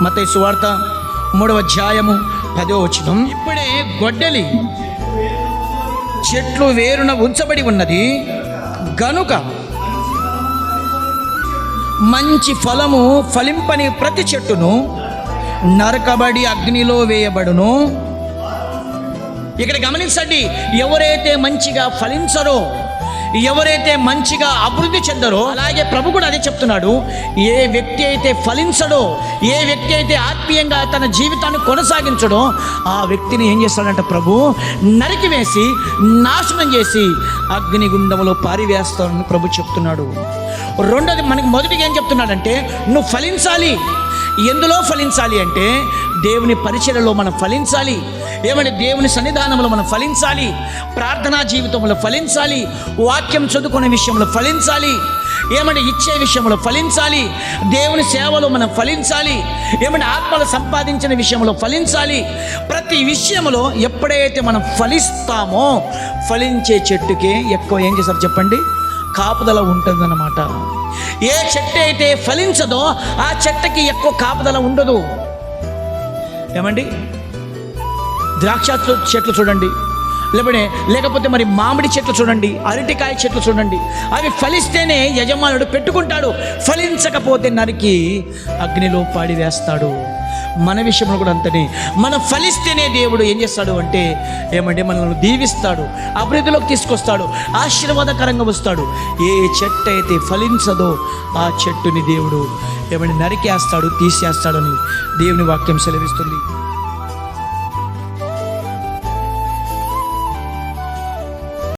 మత్తయి సువార్త 3వ అధ్యాయము 10వ వచనం. ఇప్పుడే గొడ్డలి చెట్లు వేరున ఉంచబడి ఉన్నది గనుక మంచి ఫలము ఫలింపని ప్రతి చెట్టును నరకబడి అగ్నిలో వేయబడును. ఇక్కడ గమనించండి, ఎవరైతే మంచిగా ఫలించరో, ఎవరైతే మంచిగా అభివృద్ధి చెందరో, అలాగే ప్రభు కూడా అదే చెప్తున్నాడు, ఏ వ్యక్తి అయితే ఫలించడో, ఏ వ్యక్తి అయితే ఆత్మీయంగా తన జీవితాన్ని కొనసాగించడో, ఆ వ్యక్తిని ఏం చేస్తాడంటే ప్రభు నరికివేసి నాశనం చేసి అగ్నిగుండంలో పారివేస్తాడని ప్రభు చెప్తున్నాడు. రెండోది, మనకి మొదటిగా ఏం చెప్తున్నాడంటే నువ్వు ఫలించాలి. ఎందులో ఫలించాలి అంటే దేవుని పరిచర్యలో మనం ఫలించాలి. ఏమంటే దేవుని సన్నిధానంలో మనం ఫలించాలి, ప్రార్థనా జీవితంలో ఫలించాలి, వాక్యం చదువుకునే విషయంలో ఫలించాలి, ఏమంటే ఇచ్చే విషయంలో ఫలించాలి, దేవుని సేవలో మనం ఫలించాలి, ఏమంటే ఆత్మలు సంపాదించిన విషయంలో ఫలించాలి. ప్రతి విషయంలో ఎప్పుడైతే మనం ఫలిస్తామో ఫలించే చెట్టుకే ఎక్కువ ఏం చేస్తారు చెప్పండి, కాపుదల ఉంటుందన్నమాట. ఏ చెట్టు అయితే ఫలించదో ఆ చెట్టుకి ఎక్కువ కాపుదల ఉండదు. ఏమండి, ద్రాక్ష చెట్లు చూడండి, లేకపోతే మరి మామిడి చెట్లు చూడండి, అరటికాయ చెట్లు చూడండి, అవి ఫలిస్తేనే యజమానుడు పెట్టుకుంటాడు, ఫలించకపోతే నరికి అగ్నిలో పాడివేస్తాడు. మన విషయంలో కూడా అంతనే, మనం ఫలిస్తేనే దేవుడు ఏం చేస్తాడు అంటే ఏమంటే మనల్ని దీవిస్తాడు, అభివృద్ధిలోకి తీసుకొస్తాడు, ఆశీర్వాదకరంగా వస్తాడు. ఏ చెట్టు అయితే ఫలించదో ఆ చెట్టుని దేవుడు ఏమంటే నరికేస్తాడు, తీసేస్తాడని దేవుని వాక్యం సెలవిస్తుంది.